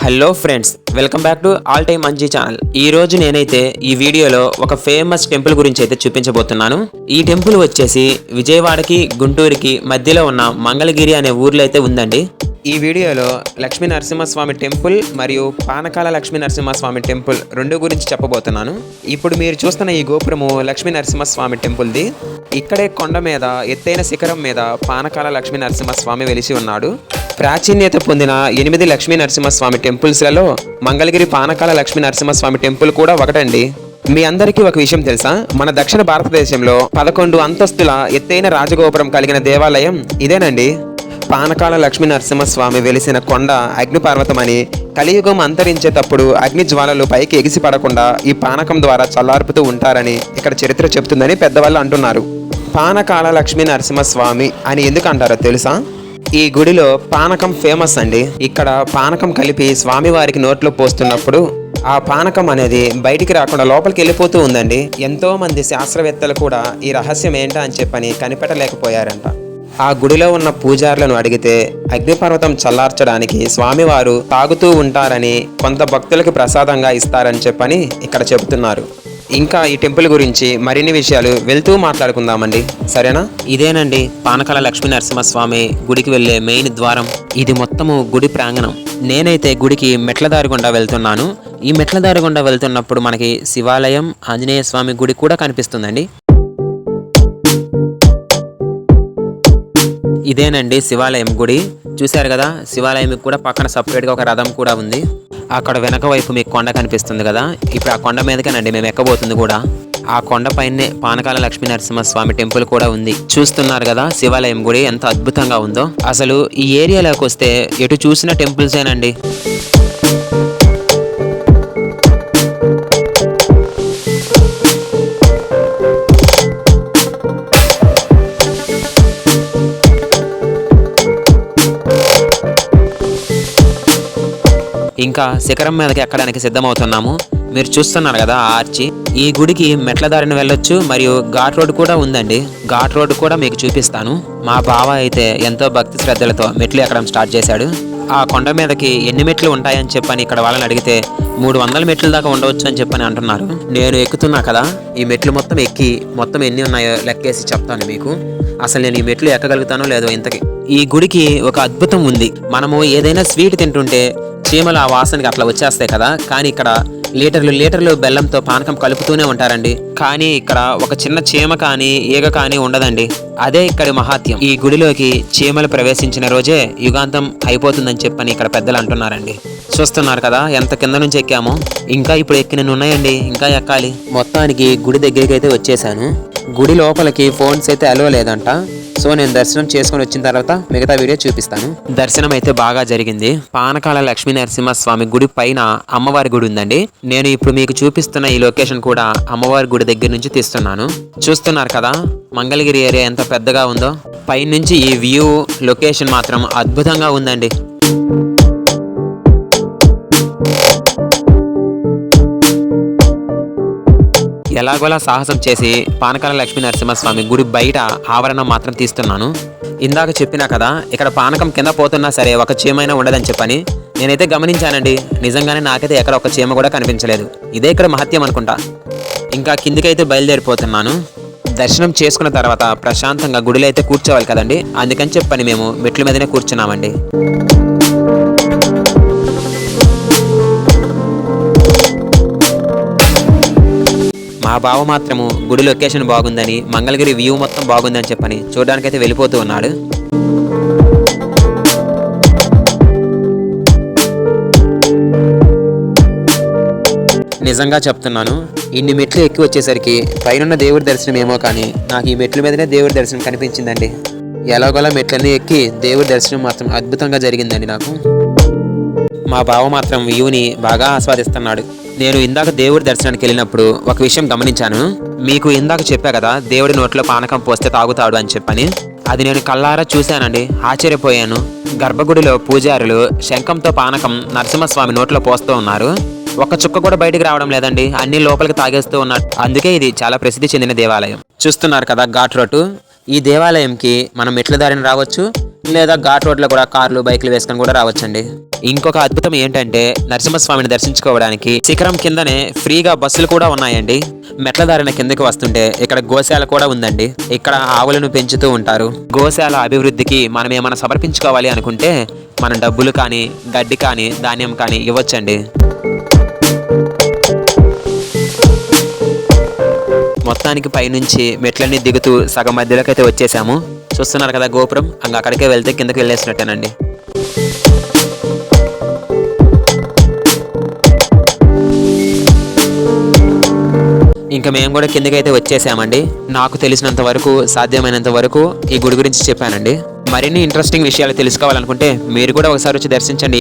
Hello friends, welcome back to all time Manji channel. ఈ రోజు నేనైతే ఈ వీడియోలో ఒక ఫేమస్ టెంపుల్ గురించి అయితే చూపించబోతున్నాను. ఈ టెంపుల్ వచ్చేసి విజయవాడకి గుంటూరుకి మధ్యలో ఉన్న మంగళగిరి అనే ఊర్లో అయితే ఉందండి. ఈ వీడియోలో లక్ష్మీ నరసింహస్వామి టెంపుల్ మరియు పానకాల లక్ష్మీ నరసింహస్వామి టెంపుల్ రెండు గురించి చెప్పబోతున్నాను. ఇప్పుడు మీరు చూస్తున్న ఈ గోపురము లక్ష్మీ నరసింహస్వామి టెంపుల్ది. ఇక్కడే కొండ మీద ఎత్తైన శిఖరం మీద పానకాల లక్ష్మీ నరసింహస్వామి వెలిసి ఉన్నాడు. ప్రాచీన్యత పొందిన 8 లక్ష్మీ నరసింహస్వామి టెంపుల్స్లలో మంగళగిరి పానకాల లక్ష్మీ నరసింహస్వామి టెంపుల్ కూడా ఒకటండి. మీ అందరికీ ఒక విషయం తెలుసా? మన దక్షిణ భారతదేశంలో 11 అంతస్తుల ఎత్తైన రాజగోపురం కలిగిన దేవాలయం ఇదేనండి. పానకాల లక్ష్మీ నరసింహస్వామి వెలిసిన కొండ అగ్నిపర్వతం అని, కలియుగం అంతరించేటప్పుడు అగ్ని జ్వాలలు పైకి ఎగిసి పడకుండా ఈ పానకం ద్వారా చల్లార్పుతూ ఉంటారని ఇక్కడ చరిత్ర చెప్తుందని పెద్దవాళ్ళు అంటున్నారు. పానకాల లక్ష్మీ నరసింహస్వామి అని ఎందుకు అంటారో తెలుసా? ఈ గుడిలో పానకం ఫేమస్ అండి. ఇక్కడ పానకం కలిపి స్వామివారికి నోట్లో పోస్తున్నప్పుడు ఆ పానకం అనేది బయటికి రాకుండా లోపలికి వెళ్ళిపోతూ ఉందండి. ఎంతో మంది శాస్త్రవేత్తలు కూడా ఈ రహస్యం ఏంటా అని చెప్పని కనిపెట్టలేకపోయారంట. ఆ గుడిలో ఉన్న పూజారులను అడిగితే అగ్నిపర్వతం చల్లార్చడానికి స్వామివారు తాగుతూ ఉంటారని, కొంత భక్తులకు ప్రసాదంగా ఇస్తారని చెప్పని ఇక్కడ చెబుతున్నారు. ఇంకా ఈ టెంపుల్ గురించి మరిన్ని విషయాలు వెళ్తూ మాట్లాడుకుందామండి, సరేనా? ఇదేనండి పానకాల లక్ష్మీ నరసింహస్వామి గుడికి వెళ్ళే మెయిన్ ద్వారం. ఇది మొత్తము గుడి ప్రాంగణం. నేనైతే గుడికి మెట్ల దారి గుండా వెళ్తున్నాను. ఈ మెట్ల దారి గుండా వెళ్తున్నప్పుడు మనకి శివాలయం, ఆంజనేయ స్వామి గుడి కూడా కనిపిస్తుందండి. ఇదేనండి శివాలయం గుడి. చూశారు కదా, శివాలయం కూడా పక్కన సపరేట్గా ఒక రథం కూడా ఉంది. అక్కడ వెనక వైపు మీకు కొండ కనిపిస్తుంది కదా, ఇప్పుడు ఆ కొండ మీదకేనండి మేము ఎక్కబోతుంది కూడా. ఆ కొండ పైనే పానకాల లక్ష్మీ నరసింహస్వామి టెంపుల్ కూడా ఉంది. చూస్తున్నారు కదా శివాలయం గుడి ఎంత అద్భుతంగా ఉందో. అసలు ఈ ఏరియాలోకి వస్తే ఎటు చూసిన టెంపుల్సేనండి. ఇంకా శిఖరం మీదకి ఎక్కడానికి సిద్ధమవుతున్నాము. మీరు చూస్తున్నారు కదా ఆర్చి. ఈ గుడికి మెట్ల దారిని వెళ్ళొచ్చు, మరియు ఘాట్ రోడ్ కూడా ఉందండి. ఘాట్ రోడ్ కూడా మీకు చూపిస్తాను. మా బావ అయితే ఎంతో భక్తి శ్రద్ధలతో మెట్లు ఎక్కడం స్టార్ట్ చేశాడు. ఆ కొండ మీదకి ఎన్ని మెట్లు ఉంటాయని చెప్పని ఇక్కడ వాళ్ళని అడిగితే 300 మెట్ల దాకా ఉండవచ్చు అని చెప్పని అంటున్నారు. నేను ఎక్కుతున్నా కదా, ఈ మెట్లు మొత్తం ఎక్కి మొత్తం ఎన్ని ఉన్నాయో లెక్కేసి చెప్తాను మీకు. అసలు నేను ఈ మెట్లు ఎక్కగలుగుతానో లేదో ఇంతకి. ఈ గుడికి ఒక అద్భుతం ఉంది. మనము ఏదైనా స్వీట్ తింటుంటే చీమలు ఆ వాసనకి అట్లా వచ్చేస్తాయి కదా, కానీ ఇక్కడ లీటర్లు బెల్లంతో పానకం కలుపుతూనే ఉంటారండి. కానీ ఇక్కడ ఒక చిన్న చీమ కానీ ఈగ కానీ ఉండదండి. అదే ఇక్కడి మహాత్యం. ఈ గుడిలోకి చీమలు ప్రవేశించిన రోజే యుగాంతం అయిపోతుందని చెప్పని ఇక్కడ పెద్దలు అంటున్నారండి. చూస్తున్నారు కదా ఎంత కింద నుంచి ఎక్కామో. ఇంకా ఇప్పుడు ఎక్కినన్ని ఉన్నాయండి, ఇంకా ఎక్కాలి. మొత్తానికి గుడి దగ్గరికి అయితే వచ్చేసాను. గుడి లోపలికి ఫోన్స్ అయితే అలో లేదంట. సో నేను దర్శనం చేసుకొని వచ్చిన తర్వాత మిగతా వీడియో చూపిస్తాను. దర్శనం అయితే బాగా జరిగింది. పానకాల లక్ష్మీ నరసింహస్వామి గుడి పైన అమ్మవారి గుడి ఉందండి. నేను ఇప్పుడు మీకు చూపిస్తున్న ఈ లొకేషన్ కూడా అమ్మవారి గుడి దగ్గర నుంచి తీస్తున్నాను. చూస్తున్నారు కదా మంగళగిరి ఏరియా ఎంత పెద్దగా ఉందో. పైనుంచి ఈ వ్యూ లొకేషన్ మాత్రం అద్భుతంగా ఉందండి. ఎలాగోలా సాహసం చేసి పానకాల లక్ష్మీ నరసింహస్వామి గుడి బయట ఆవరణం మాత్రం తీస్తున్నాను. ఇందాక చెప్పినా కదా ఇక్కడ పానకం కింద పోతున్నా సరే ఒక చీమైనా ఉండదని చెప్పని. నేనైతే గమనించానండి, నిజంగానే నాకైతే ఎక్కడ ఒక చీమ కూడా కనిపించలేదు. ఇదే ఇక్కడ మహత్యం అనుకుంటా. ఇంకా కిందికైతే బయలుదేరిపోతున్నాను. దర్శనం చేసుకున్న తర్వాత ప్రశాంతంగా గుడిలో అయితే కూర్చోవాలి కదండి, అందుకని చెప్పని మేము మెట్ల మీదనే కూర్చున్నామండి. మా బావ మాత్రము గుడి లొకేషన్ బాగుందని, మంగళగిరి వ్యూ మొత్తం బాగుందని చెప్పని చూడడానికైతే వెళ్ళిపోతూ ఉన్నాడు. నిజంగా చెప్తున్నాను, ఇన్ని మెట్లు ఎక్కి వచ్చేసరికి పైన దేవుడి దర్శనం ఏమో కానీ నాకు ఈ మెట్ల మీదనే దేవుడి దర్శనం కనిపించిందండి. ఎలాగోలా మెట్లన్నీ ఎక్కి దేవుడి దర్శనం మాత్రం అద్భుతంగా జరిగిందండి నాకు. మా బావ మాత్రం వ్యూని బాగా ఆస్వాదిస్తున్నాడు. నేను ఇందాక దేవుడి దర్శనానికి వెళ్ళినప్పుడు ఒక విషయం గమనించాను. మీకు ఇందాక చెప్పా కదా దేవుడి నోట్లో పానకం పోస్తే తాగుతాడు అని చెప్పని. అది నేను కళ్ళారా చూశానండి, ఆశ్చర్యపోయాను. గర్భగుడిలో పూజారులు శంఖంతో పానకం నరసింహస్వామి నోట్లో పోస్తూ ఉన్నారు. ఒక్క చుక్క కూడా బయటికి రావడం లేదండి, అన్ని లోపలికి తాగేస్తూ ఉన్నారు. అందుకే ఇది చాలా ప్రసిద్ధి చెందిన దేవాలయం. చూస్తున్నారు కదా ఘాట్ రోడ్డు. ఈ దేవాలయంకి మనం మెట్ల దారిని రావచ్చు, లేదా ఘాట్ రోడ్లో కూడా కార్లు బైక్లు వేసుకొని కూడా రావచ్చండి. ఇంకొక అద్భుతం ఏంటంటే నరసింహస్వామిని దర్శించుకోవడానికి శిఖరం కిందనే ఫ్రీగా బస్సులు కూడా ఉన్నాయండి. మెట్ల దారిన కిందకి వస్తుంటే ఇక్కడ గోశాల కూడా ఉందండి. ఇక్కడ ఆవులను పెంచుతూ ఉంటారు. గోశాల అభివృద్ధికి మనం ఏమైనా సమర్పించుకోవాలి అనుకుంటే మనం డబ్బులు కానీ గడ్డి కానీ ధాన్యం కానీ ఇవ్వచ్చండి. మొత్తానికి పైనుంచి మెట్లన్నీ దిగుతూ సగం మధ్యలోకి అయితే వచ్చేసాము. చూస్తున్నారు కదా గోపురం, అక్కడికే వెళ్తే కిందకి వెళ్ళేసినట్టేనండి. ఇంకా మేము కూడా కిందకి అయితే వచ్చేసామండి. నాకు తెలిసినంత వరకు సాధ్యమైనంత వరకు ఈ గుడి గురించి చెప్పానండి. మరిన్ని ఇంట్రెస్టింగ్ విషయాలు తెలుసుకోవాలనుకుంటే మీరు కూడా ఒకసారి వచ్చి దర్శించండి.